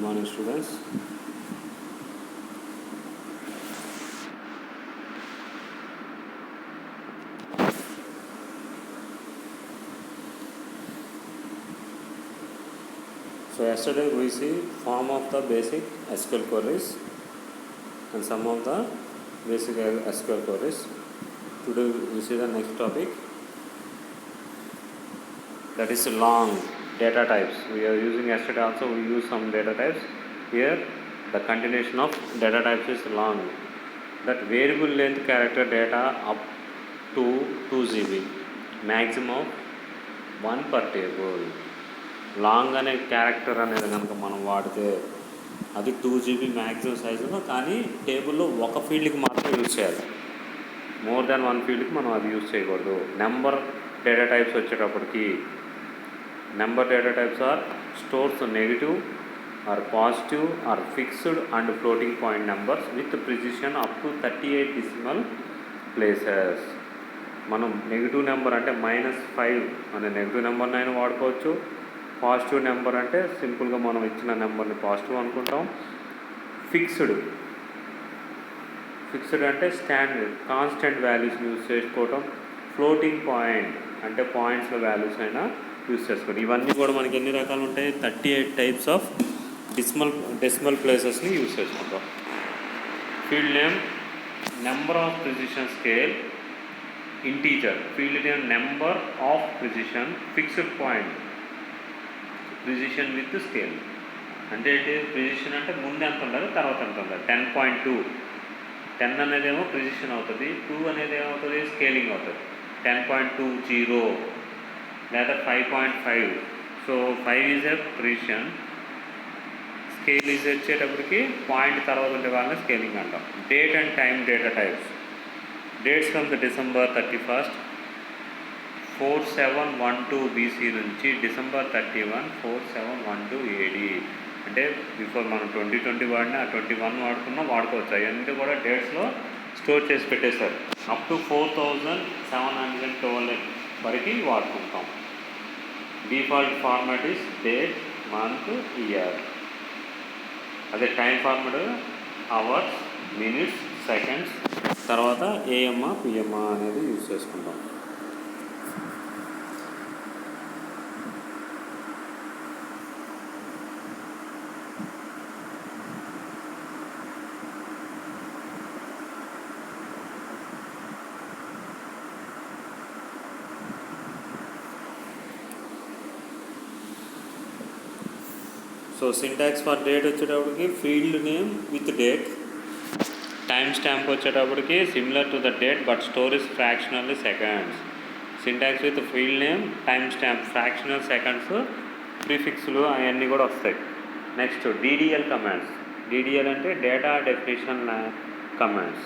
morning, students. So yesterday we see form of the basic SQL queries and some of the basic SQL queries. Today we see the next topic, that is long data types. We are using yesterday also, we use some data types. Here the continuation of data types is long. That variable length character data up to 2 GB, maximum of 1 per table. Long అనే character అనేది కనుక మనం వాడితే అది 2 GB maximum సైజులో, కానీ టేబుల్లో ఒక ఫీల్డ్కి మాత్రం యూజ్ చేయాలి. మోర్ దాన్ 1 ఫీల్డ్కి మనం అది యూజ్ చేయకూడదు. నెంబర్ డేటా టైప్స్ వచ్చేటప్పటికి, number data types are stores negative or positive or fixed and floating point numbers with precision up to 38 decimal places. మనం నెగిటివ్ నెంబర్ అంటే -5 అనే నెగిటివ్ నెంబర్ని అయినా వాడుకోవచ్చు. పాజిటివ్ నెంబర్ అంటే సింపుల్గా మనం ఇచ్చిన నెంబర్ని పాజిటివ్ అనుకుంటాం. ఫిక్స్డ్ అంటే స్టాండర్డ్ కాన్స్టెంట్ వాల్యూస్ని యూజ్ చేసుకోవటం. ఫ్లోటింగ్ పాయింట్ అంటే పాయింట్స్లో వాల్యూస్ అయినా యూజ్ చేసుకోవడం. ఇవన్నీ కూడా మనకి ఎన్ని రకాలు ఉంటాయి? 38 టైప్స్ ఆఫ్ డెసిమల్ ప్లేసెస్ని యూజ్ చేసుకుంటాం. Field name number of precision scale integer. Field name number of precision. Fixed point precision with scale. అంటే ఏంటి? ప్రిసిషన్ అంటే ముందు ఎంత ఉండాలి, తర్వాత ఎంత ఉండాలి. 10.2 10 అనేదేమో ప్రిసిషన్ అవుతుంది, 2 అనేది ఏమవుతుంది? స్కేలింగ్ అవుతుంది. 10.20 లేదా 5.5. So 5 is a precision, scale is వచ్చేటప్పటికి పాయింట్ తర్వాత ఉండే వాళ్ళని స్కేలింగ్ అంటాం. Date and time data types. Dates from the December 31st 4712 BC నుంచి December 31 4712 AD. అంటే బిఫోర్ మనం 2020 వాడినా 21 వాడుకున్నా వాడుకోవచ్చు. అవన్నీ కూడా డేట్స్లో స్టోర్ చేసి పెట్టేశారు. అప్ టు 4712 వరకు వాడుకుంటాం. Default format is date, month, year. అదే time format hours, minutes, seconds, తర్వాత ఏఎంఆ పిఎంఆ అనేది యూజ్ చేసుకుంటాం. సో సింటాక్స్ ఫర్ డేట్ వచ్చేటప్పటికి field name with date. Time stamp వచ్చేటప్పటికి similar to the date but storage fractionally seconds. Syntax with field name, time stamp, fractional seconds, ప్రిఫిక్స్లు అవన్నీ కూడా వస్తాయి. Next DDL commands. DDL అంటే data definition commands.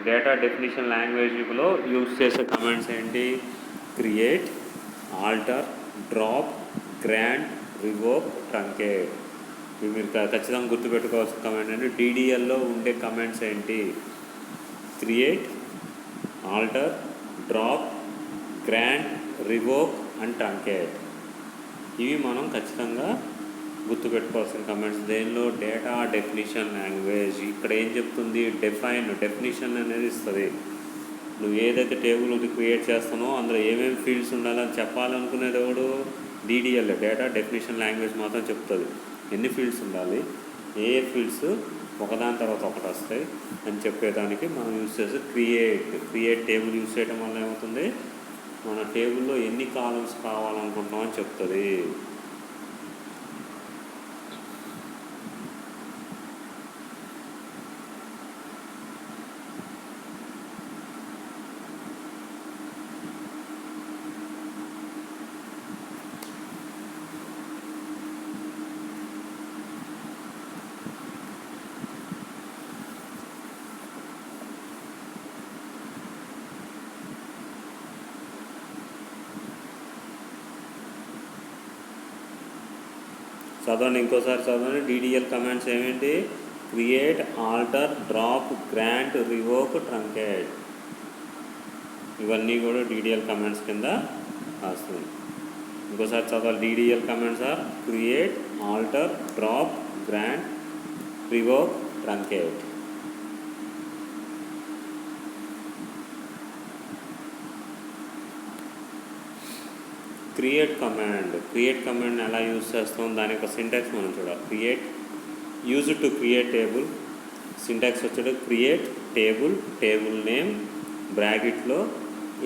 Data definition లాంగ్వేజ్లో use చేసే commands ఏంటి? Create, alter, drop, grant, revoke, truncate. ఇవి మీరు ఖచ్చితంగా గుర్తుపెట్టుకోవాల్సిన కమాండ్ అంటే DDLలో ఉండే కమాండ్స్ ఏంటి? Create, alter, drop, grant, revoke and truncate. ఇవి మనం ఖచ్చితంగా గుర్తుపెట్టుకోవాల్సిన కమాండ్స్. దేనిలో? Data definition language. ఇక్కడ ఏం చెప్తుంది? డెఫినిషన్ అనేది ఇస్తుంది. నువ్వు ఏదైతే టేబుల్ క్రియేట్ చేస్తానో అందులో ఏమేమి ఫీల్డ్స్ ఉండాలని చెప్పాలనుకునేది ఎవడు? DDL డేటా డెఫినిషన్ లాంగ్వేజ్ మాత్రం చెప్తుంది. ఎన్ని ఫీల్డ్స్ ఉండాలి, ఏ ఫీల్డ్స్ ఒకదాని తర్వాత ఒకటి వస్తాయి అని చెప్పేదానికి మనం యూజ్ చేసే క్రియేట్ టేబుల్ యూజ్ చేయడం వల్ల ఏమవుతుంది? మన టేబుల్లో ఎన్ని కాలమ్స్ కావాలనుకుంటున్నాం అని చెప్తుంది. చదవండి, ఇంకోసారి చదవండి. DDL కమాండ్స్ ఏమేంటి? Create, alter, drop, grant, revoke, truncate. ఇవన్నీ కూడా DDL కమాండ్స్ కింద వస్తుంది. ఇంకోసారి చదవాలి. DDL commands are create, alter, drop, grant, revoke, truncate. Create command ఎలా యూజ్ చేస్తాం, దాని యొక్క సింటాక్స్ మనం చూడాలి. Create use to create table. Syntax వచ్చేది క్రియేట్ టేబుల్ నేమ్ బ్రాకెట్లో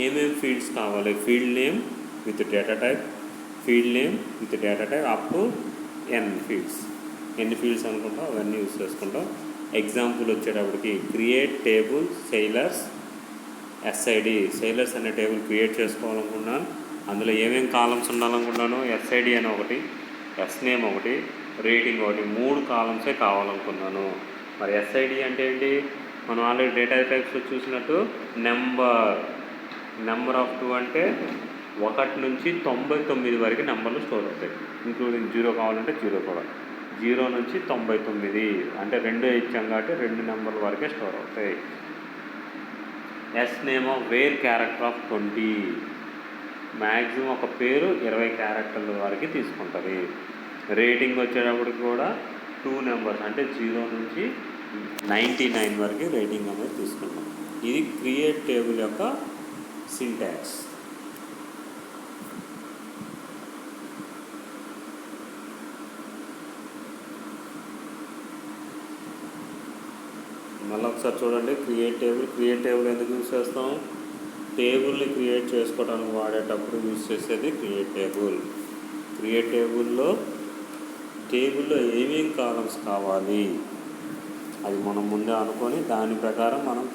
ఏమేమి ఫీల్డ్స్ కావాలి, field name with data type, up to n fields. ఎన్ని ఫీల్డ్స్ అనుకుంటాం అవన్నీ యూజ్ చేసుకుంటాం. ఎగ్జాంపుల్ వచ్చేటప్పటికి create table sailors SID. Sailors అనే టేబుల్ క్రియేట్ చేసుకోవాలనుకున్నాను. అందులో ఏమేమి కాలమ్స్ ఉండాలనుకున్నాను, SID అని ఒకటి, నేమ్ ఒకటి, రేటింగ్ ఒకటి, 3 కాలమ్సే కావాలనుకున్నాను. మరి SID అంటే ఏంటి, మనం ఆల్రెడీ డేటా టైప్స్ చూసినట్టు నెంబర్ ఆఫ్ 2 అంటే 1 నుంచి 99 వరకు నెంబర్లు స్టోర్ అవుతాయి. ఇంక్లూడింగ్ 0 కావాలంటే 0 కూడా. 0 నుంచి 99 అంటే 2 ఇచ్చాం కాబట్టి 2 నెంబర్ల వరకే స్టోర్ అవుతాయి. Name of var character of 20. Maximum ఒక పేరు 20 క్యారెక్టర్ల వరకు తీసుకుంటుంది. రేటింగ్ వచ్చేటప్పటికి కూడా 2 నెంబర్స్ అంటే 0 నుంచి 99 వరకు రేటింగ్ అనేది తీసుకుంటాం. ఇది క్రియేట్ టేబుల్ యొక్క సింటాక్స్. మళ్ళీ ఒకసారి చూడండి. క్రియేట్ టేబుల్ ఎందుకు యూజ్ చేస్తాం, టేబుల్ని క్రియేట్ చేసుకోవడానికి వాడేటప్పుడు యూజ్ చేసేది క్రియేట్ టేబుల్లో ఏమేమి కాలమ్స్ కావాలి అది మనం ముందే అనుకొని దాని ప్రకారం మనం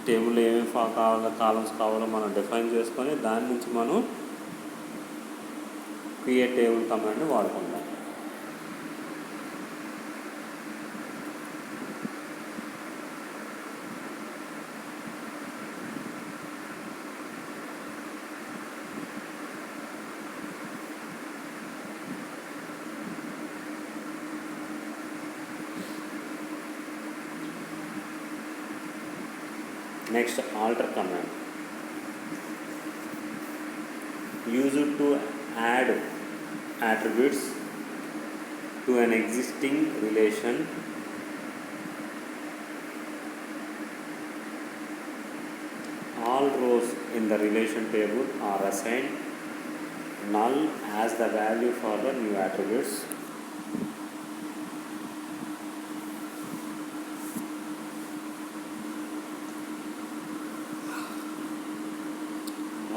టేబుల్లో ఏమేమి కాలమ్స్ కావాలో మనం డిఫైన్ చేసుకొని దాని నుంచి మనం క్రియేట్ టేబుల్ కమాండ్ని వాడుకుంటాం. Next, alter command. Use it to add attributes to an existing relation. All rows in the relation table are assigned null as the value for the new attributes.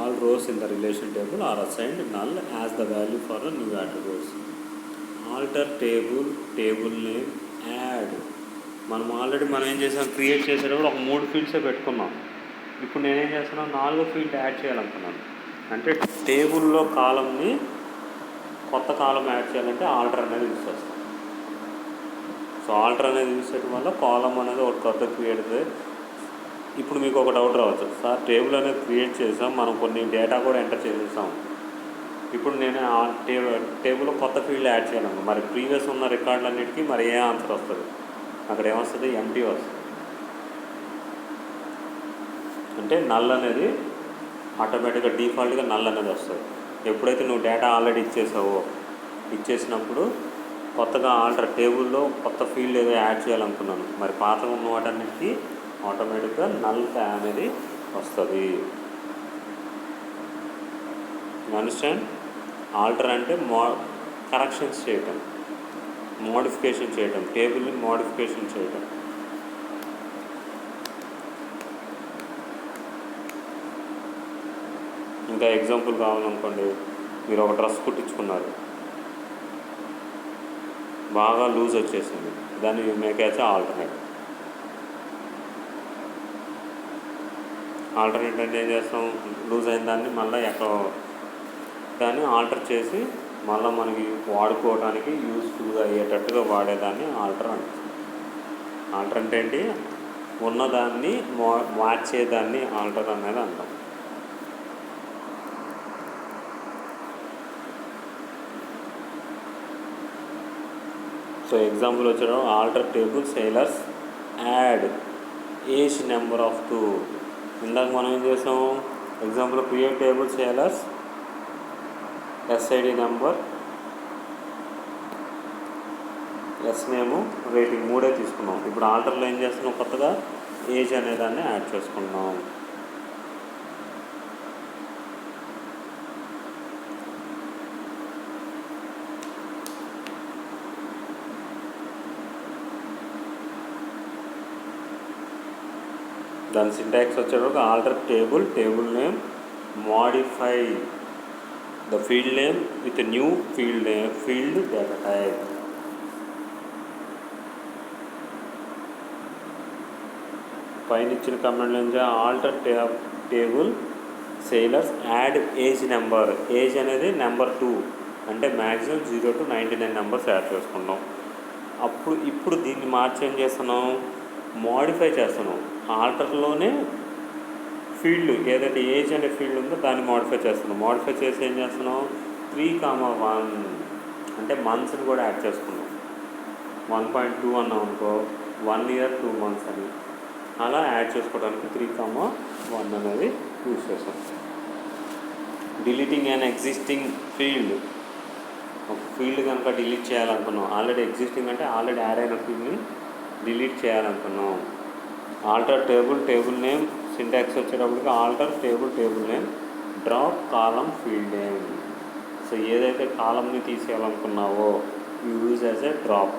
All rows in the relation table are assigned null as the value for the new attributes. Alter table name, add. మనం ఏం చేసాం, create చేసేటప్పుడు ఒక 3 ఫీల్డ్సే పెట్టుకున్నాం. ఇప్పుడు నేనేం చేస్తున్నాను, 4వ ఫీల్డ్ యాడ్ చేయాలనుకున్నాను. అంటే టేబుల్లో కాలంని కొత్త కాలం యాడ్ చేయాలంటే ఆల్టర్ అనేది యూజ్ చేస్తాం. సో ఆల్టర్ అనేది యూజ్ చేయడం వల్ల కాలం అనేది ఒక కొత్త క్రియేట్ అవుతుంది. ఇప్పుడు మీకు ఒక డౌట్ రావచ్చు, సార్ టేబుల్ అనేది క్రియేట్ చేసాం, మనం కొన్ని డేటా కూడా ఎంటర్ చేసేసాం, ఇప్పుడు నేను ఆ టేబుల్లో కొత్త ఫీల్డ్ యాడ్ చేయాలను, మరి ప్రీవియస్ ఉన్న రికార్డులన్నిటికీ మరి ఏ ఆన్సర్ వస్తుంది, అక్కడ ఏమొస్తుంది, ఎంటీ వస్తుంది. అంటే నల్ అనేది ఆటోమేటిక్గా డిఫాల్ట్గా నల్ అనేది వస్తుంది. ఎప్పుడైతే నువ్వు డేటా ఆల్రెడీ ఇచ్చేసినప్పుడు కొత్తగా ఆల్టర్ టేబుల్లో కొత్త ఫీల్డ్ ఏదో యాడ్ చేయాలనుకున్నాను, మరి పాత ఉన్న వాటన్నిటికీ ఆటోమేటిక్గా నల్ అనేది వస్తుంది. అండర్స్టాండ్? ఆల్టర్ అంటే కరెక్షన్స్ చేయటం, మోడిఫికేషన్ చేయటం, టేబుల్ని మోడిఫికేషన్ చేయటం. ఇంకా ఎగ్జాంపుల్ కావాలనుకోండి, మీరు ఒక డ్రెస్ కుట్టించుకున్నారు, బాగా లూజ్ వచ్చేసింది, దాన్ని మేకేచ్ ఆల్టర్నేట్ అంటే ఏం చేస్తాం, లూజ్ అయిన దాన్ని మళ్ళీ దాన్ని ఆల్టర్ చేసి మళ్ళీ మనకి వాడుకోవడానికి యూస్ఫుల్గా అయ్యేటట్టుగా వాడేదాన్ని ఆల్టర్ అంటాం. ఆల్టర్ అంటే ఏంటి, ఉన్నదాన్ని మార్చేదాన్ని ఆల్టర్ అనేది అంటాం. సో ఎగ్జాంపుల్ వచ్చేటప్పుడు alter table sailors add age number of 2. ఇందాక మనం ఏం చేసాం, example create table sailors SID number, S name, rating మూడే తీసుకున్నాం. ఇప్పుడు ఆల్టర్లో ఏం చేస్తున్నాం, కొత్తగా ఏజ్ అనేదాన్ని యాడ్ చేసుకున్నాం. దాని సింటాక్స్ వచ్చేటప్పుడు alter table, table name, modify the field name with new field name, field data type. పైన ఇచ్చిన కమాండ్ నుంచి alter table sailors add age number. Age అనేది నెంబర్ 2 అంటే మ్యాక్సిమం 0 to 99 నెంబర్స్ యాడ్ చేసుకున్నాం. ఇప్పుడు దీన్ని మార్చి ఏం చేస్తున్నాం, మోడిఫై చేస్తున్నాం. ఆల్టర్లోనే ఫీల్డ్ ఏదైతే ఏజ్ అనే ఫీల్డ్ ఉందో దాన్ని మోడిఫై చేస్తున్నాం. మోడిఫై చేసి ఏం చేస్తున్నాం, 3,1 అంటే మంత్స్ని కూడా యాడ్ చేసుకున్నాం. 1.2 అన్నాం అనుకో, 1 year 2 months అని అలా యాడ్ చేసుకోవడానికి 3,1 అనేది యూజ్ చేస్తాం. Deleting and existing field. ఒక ఫీల్డ్ కనుక డిలీట్ చేయాలనుకున్నాం, ఆల్రెడీ ఎగ్జిస్టింగ్ అంటే ఆల్రెడీ యాడ్ అయిన ఫీల్డ్ని డిలీట్ చేయాలనుకున్నాం. Alter table, table name syntax వచ్చేటప్పటికి alter table, table name, drop column field name. So ఏదైతే కాలంని తీసేయాలనుకున్నావో use as a drop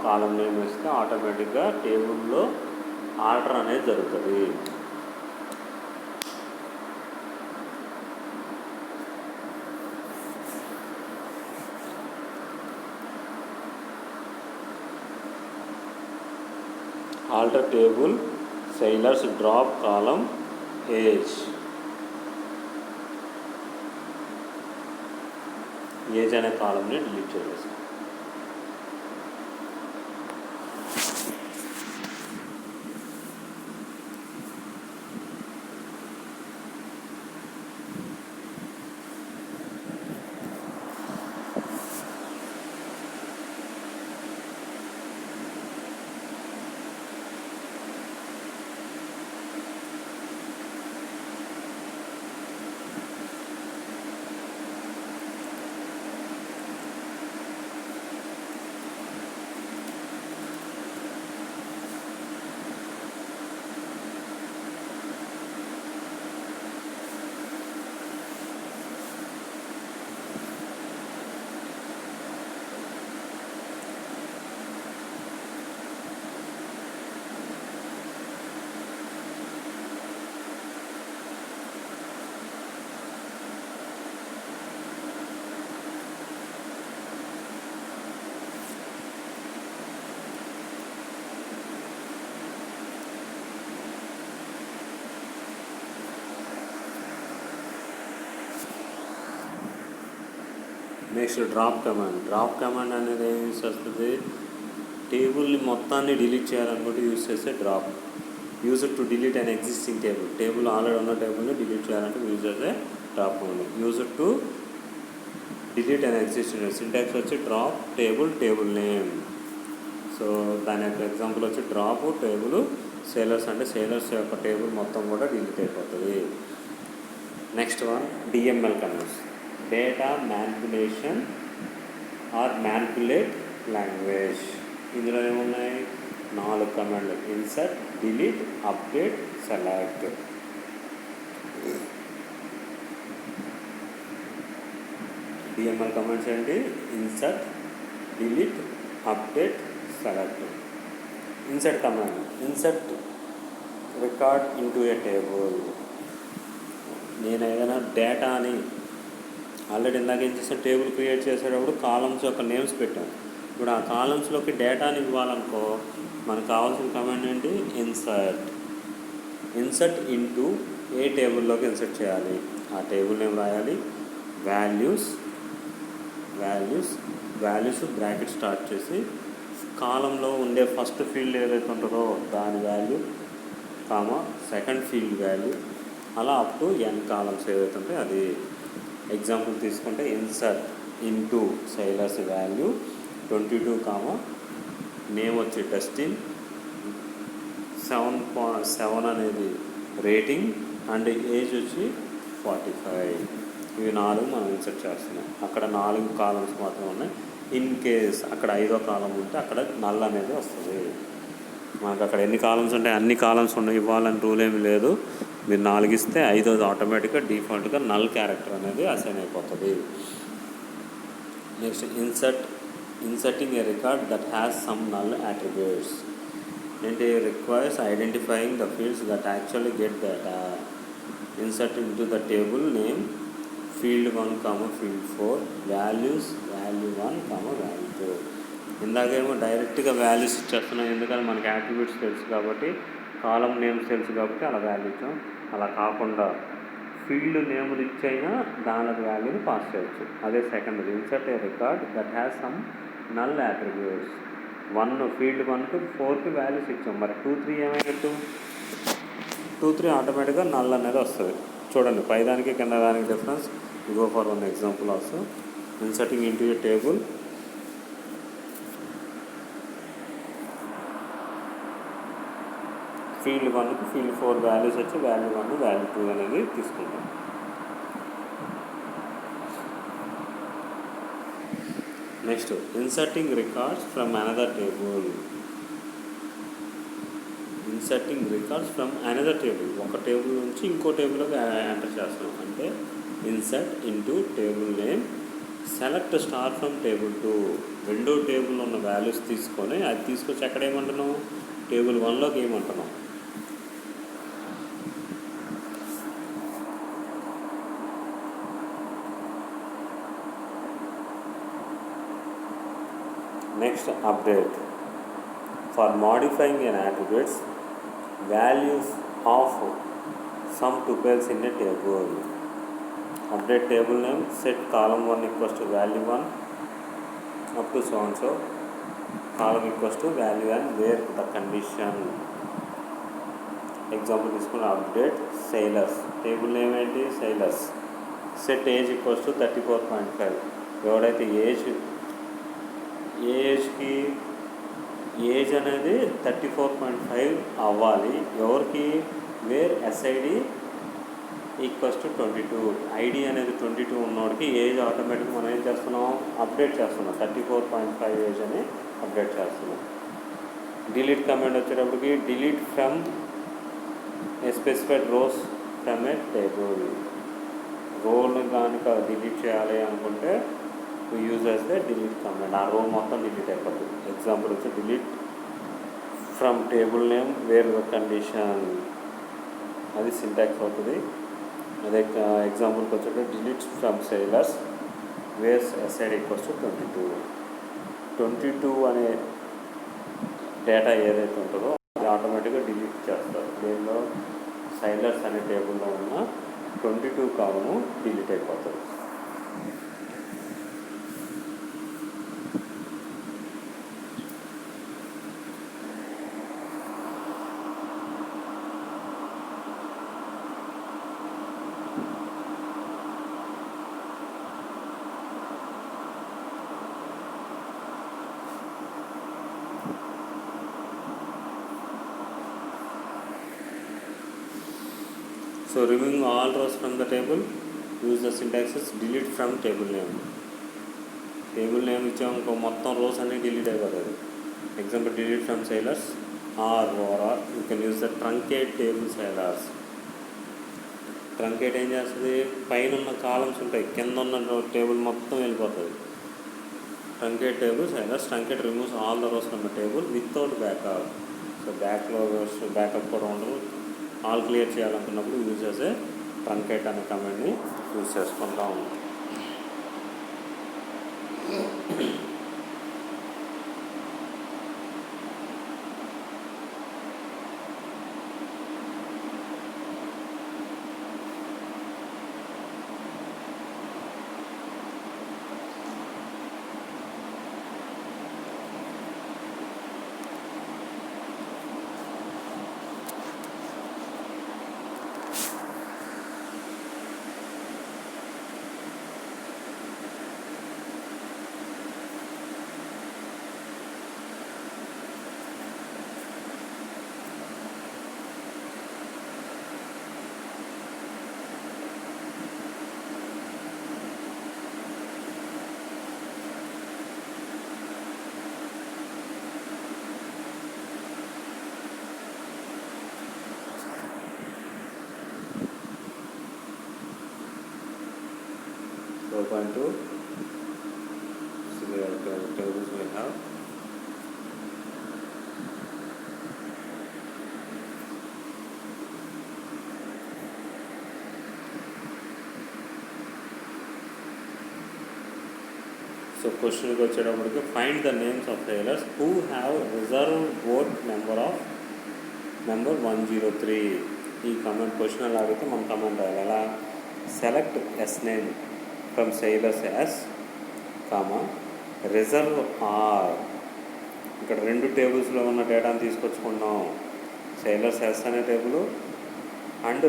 column name ఇస్తే ఆటోమేటిక్గా టేబుల్లో ఆల్టర్ అనేది జరుగుతుంది. Alter table sailors drop column age. Age అనే కాలంని డిలీట్ చేసేస్తాం. నెక్స్ట్ డ్రాప్ కమాండ్ అనేది ఏం యూస్ చేస్తుంది, టేబుల్ని మొత్తాన్ని డిలీట్ చేయాలనుకుంటే యూస్ చేస్తే drop. Use to delete an existing table already ఉన్న టేబుల్ని డిలీట్ చేయాలంటే యూజ్ చేస్తే డ్రాప్ ఉంది. Use to delete an existing syntax వచ్చి డ్రాప్ టేబుల్ నేమ్. సో దాని యొక్క ఎగ్జాంపుల్ వచ్చి డ్రాప్ టేబుల్ సేలర్స్ అంటే సేలర్స్ యొక్క టేబుల్ మొత్తం కూడా డిలీట్ అయిపోతుంది. Next one DML commands, data manipulation or manipulate language. ఇందులో ఏమున్నాయి, 4 కమాండ్లు, insert, delete, update, select. DML commands ఏంటి, insert, delete, update, select. Insert command, insert record into a table. నేను ఏదైనా డేటాని ఆల్రెడీ ఇందాక ఏం చేసాను, టేబుల్ క్రియేట్ చేసేటప్పుడు కాలమ్స్ యొక్క నేమ్స్ పెట్టాను. ఇప్పుడు ఆ కాలమ్స్లోకి డేటాని ఇవ్వాలనుకో మనకు కావాల్సిన కమాండ్ ఏంటి, ఇన్సర్ట్ ఇంటూ ఏ టేబుల్లోకి ఇన్సర్ట్ చేయాలి, ఆ టేబుల్ నేమ్ రాయాలి, వాల్యూస్ బ్రాకెట్ స్టార్ట్ చేసి కాలంలో ఉండే ఫస్ట్ ఫీల్డ్ ఏదైతే ఉంటుందో దాని value comma second field value, అలా అప్ టు n కాలమ్స్ ఏదైతే ఉంటే అది. ఎగ్జాంపుల్ తీసుకుంటే insert into sailors value 22 comma name వచ్చి డస్టిన్, 7.7 అనేది రేటింగ్ అండ్ ఏజ్ వచ్చి 45. ఇవి 4 మనం ఇన్సర్ట్ చేస్తున్నాం. అక్కడ 4 కాలమ్స్ మాత్రం ఉన్నాయి. ఇన్ కేస్ అక్కడ 5వ కాలం ఉంటే అక్కడ నల్ అనేది వస్తుంది. మనకు అక్కడ ఎన్ని కాలమ్స్ ఉంటాయి అన్ని కాలమ్స్ ఇవ్వాలని రూల్ ఏమి లేదు. మీరు 4 ఇస్తే 5వది ఆటోమేటిక్గా డిఫాల్ట్గా నల్ క్యారెక్టర్ అనేది అసైన్ అయిపోతుంది. Next inserting a record that has some null attributes. ఏంటి requires identifying the fields that actually get data. Insert into the table name field 1, field 4 values value 1, value 2. ఇందాకేమో డైరెక్ట్గా values ఇచ్చేస్తున్నాం, ఎందుకంటే మనకి attributes తెలుసు కాబట్టి, కాలం names తెలుసు కాబట్టి అలా వాల్యూ ఇచ్చాం. అలా కాకుండా ఫీల్డ్ నేమ్లు ఇచ్చైనా దానికి వాల్యూని పాస్ చేయొచ్చు. అదే second insert A record that has some null attributes. 1 field 1కి 4కి వాల్యూస్ ఇచ్చాం. మరి 2, 3 ఏమైనట్టు? 2, 3 ఆటోమేటిక్గా నల్ అనేది వస్తుంది. చూడండి పై దానికి కింద దానికి difference. Go for one example also. Inserting into a table field 1కి field 4 వాల్యూస్ వచ్చి వాల్యూ 1 వాల్యూ 2 అనేది తీసుకుంటాం. Next inserting records from another table. Inserting records from another table. ఒక టేబుల్ నుంచి ఇంకో టేబుల్లోకి ఎంటర్ చేస్తున్నాం. అంటే insert into table name select star from table 2. రెండో టేబుల్లో ఉన్న వాల్యూస్ తీసుకొని అది తీసుకొచ్చి ఎక్కడ ఏమంటున్నాం? టేబుల్ 1లోకి ఏమంటున్నాం? Next update. For modifying an attributes values of some tuples in a table. Update table name, set column 1 equals to value 1 up to so and so, column equals to value and where the condition. Example తీసుకుని update sailors. Table name ఏంటి? sailors. Set age equals to 34.5. ఎవడైతే ఏజ్కి age అనేది 34.5 అవ్వాలి. ఎవరికి? Where SID equals to 22. ID అనేది 22 ఉన్నోడికి age ఆటోమేటిక్గా మనం ఏం చేస్తున్నాం? అప్డేట్ చేస్తున్నాం. 34.5 ఏజ్ అని అప్డేట్ చేస్తున్నాం. డిలీట్ కమాండ్ వచ్చేటప్పటికి delete from a specified rows from a table. రోల్ని కనుక డిలీట్ చేయాలి అనుకుంటే యూజ్ చేస్తే డిలీట్ కమాండ్. ఆ రో మొత్తం డిలీట్ అయిపోతుంది. ఎగ్జాంపుల్ వచ్చి delete from table name where the condition. అది సింటాక్స్ అవుతుంది. అదే ఎగ్జాంపుల్కి వచ్చేటప్పుడు delete from sailors where SID equals to 22. 22 అనే డేటా ఏదైతే ఉంటుందో అది ఆటోమేటిక్గా డిలీట్ చేస్తారు. దీనిలో sailors అనే టేబుల్లో ఉన్న 22 కాలము డిలీట్ అయిపోతుంది. So removing all rows from the table, use the syntax as delete from table name. Table name ఇచ్చాము ఇంకో మొత్తం రోస్ అన్ని డిలీట్ అయిపోతుంది. Example delete from sailors or you can use the truncate table sailors. Truncate ఏం చేస్తుంది? పైన ఉన్న columns ఉంటాయి, కింద ఉన్న టేబుల్ మొత్తం వెళ్ళిపోతుంది. Truncate table sailors. Truncate removes all the rows from the table without backup. So backup కూడా ఉండదు. ఆల్ క్లియర్ చేయాలనుకున్నప్పుడు యూజ్ చేసే ట్రంకేట్ అనే కమాండ్ని యూజ్ చేసుకుంటూ ఉంటాం. 4.2. So we have tables we have. So question వచ్చేటప్పటికి find the names of sailors who have reserved boat number 103. ఈ comment question అలా అడిగితే మనం కమెంట్ రాయాలి. అలా select S name from sailors S reserve R. ఇక్కడ రెండు టేబుల్స్లో ఉన్న డేటాను తీసుకొచ్చుకున్నాం. sailors ఎస్ అనే టేబుల్ అండ్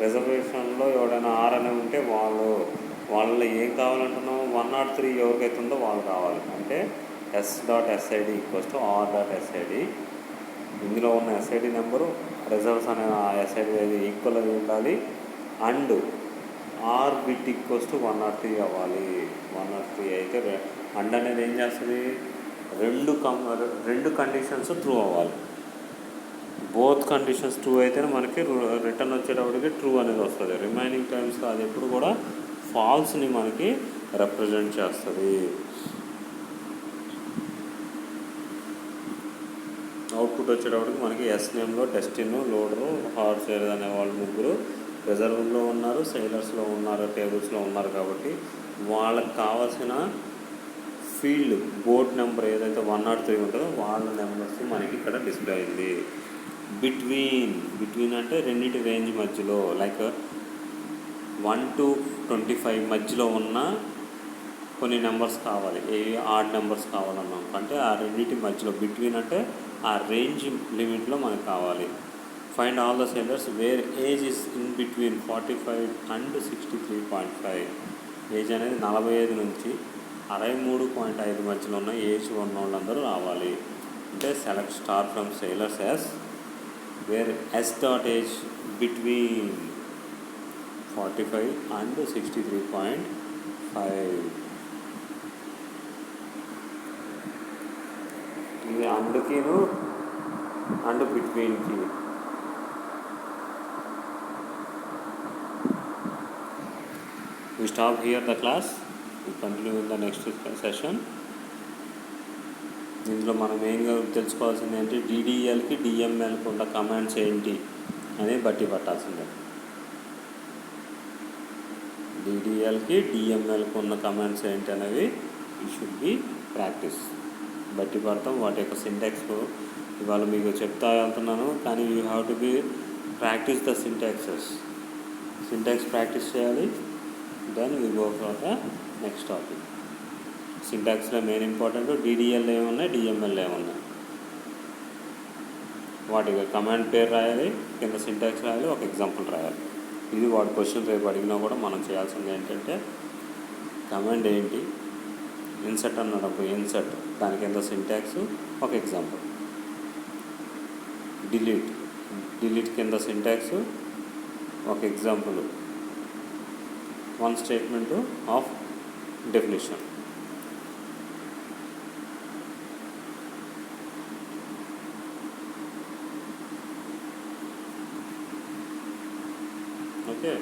రిజర్వేషన్లో ఎవడైనా ఆర్ అనే ఉంటే వాళ్ళలో ఏం కావాలంటున్నాం, 103 ఎవరికైతే ఉందో వాళ్ళు కావాలి. అంటే s.sid ఈక్వల్స్ టు r.sid. ఇందులో ఉన్న ఎస్ఐడి నెంబరు రిజర్వ్స్ అనే ఎస్ఐడి ఈక్వల్ అయి ఉండాలి. And R bid equals to 103 అవ్వాలి. 103 అయితే అండ్ అనేది ఏం చేస్తుంది, రెండు కండిషన్స్ ట్రూ అవ్వాలి. బోత్ కండిషన్స్ ట్రూ అయితేనే మనకి రిటర్న్ వచ్చేటప్పటికి ట్రూ అనేది వస్తుంది. రిమైనింగ్ టైమ్స్లో అది ఎప్పుడు కూడా ఫాల్స్ని మనకి రిప్రజెంట్ చేస్తుంది. అవుట్పుట్ వచ్చేటప్పటికి మనకి ఎస్ నేమ్లో డెస్టిన్, లోడరు, హార్స్ అనే వాళ్ళు ముగ్గురు రిజర్వ్లో ఉన్నారు, సెయిలర్స్లో ఉన్నారు, టేబుల్స్లో ఉన్నారు. కాబట్టి వాళ్ళకి కావాల్సిన ఫీల్డ్ బోట్ నెంబర్ ఏదైతే 103 ఉంటుందో వాళ్ళ నెంబర్స్ మనకి ఇక్కడ డిస్ప్లే అయింది. బిట్వీన్ అంటే రెండింటి రేంజ్ మధ్యలో, లైక్ 1 to 25 మధ్యలో ఉన్న కొన్ని నెంబర్స్ కావాలి. ఆడ్ నెంబర్స్ కావాలన్నాం అంటే ఆ రెండింటి మధ్యలో బిట్వీన్ అంటే ఆ రేంజ్ లిమిట్లో మనకు కావాలి. Find all the sellers wear age is in between 45 and 63.5. Age అనేది 45 నుంచి 63.5 మధ్యలో ఉన్న ఏజ్ ఉన్న వాళ్ళందరూ రావాలి. అంటే select star from sailors S where s.age between 45 and 63.5. ఇది అండ్కిను అండ్ బిట్వీన్కి. We stop here the class. We continue in the next session. ఇందులో మనం మెయిన్గా తెలుసుకోవాల్సింది ఏంటి, డిడిఎల్కి డిఎంఎల్కి ఉన్న కమాండ్స్ ఏంటి అనేది బట్టి పట్టాల్సిందే. డిడిఎల్కి డిఎంఎల్కి ఉన్న కమాండ్స్ ఏంటి అనేవి ఈ షుడ్ బి ప్రాక్టీస్. బట్టి పడతాం. వాటి యొక్క సింటాక్స్ ఇవాళ మీకు చెప్తా వెళ్తున్నాను, కానీ you have to be practice the syntaxes. Syntax practice చేయాలి. Then we go for the next topic. సింటాక్స్లో మెయిన్ ఇంపార్టెంట్ డిడిఎల్ ఏమున్నాయి, డిఎంఎల్ ఏమున్నాయి, వాటికి కమాండ్ పేరు రాయాలి, కింద సింటాక్స్ రాయాలి, ఒక ఎగ్జాంపుల్ రాయాలి. ఇది వాటి క్వశ్చన్ రేపు అడిగినా కూడా మనం చేయాల్సింది ఏంటంటే కమాండ్ ఏంటి, ఇన్సర్ట్ అన్నప్పుడు ఇన్సర్ట్ దాని కింద సింటాక్స్, ఒక ఎగ్జాంపుల్. డిలీట్ కింద సింటాక్స్, ఒక example, one statement of definition. Okay.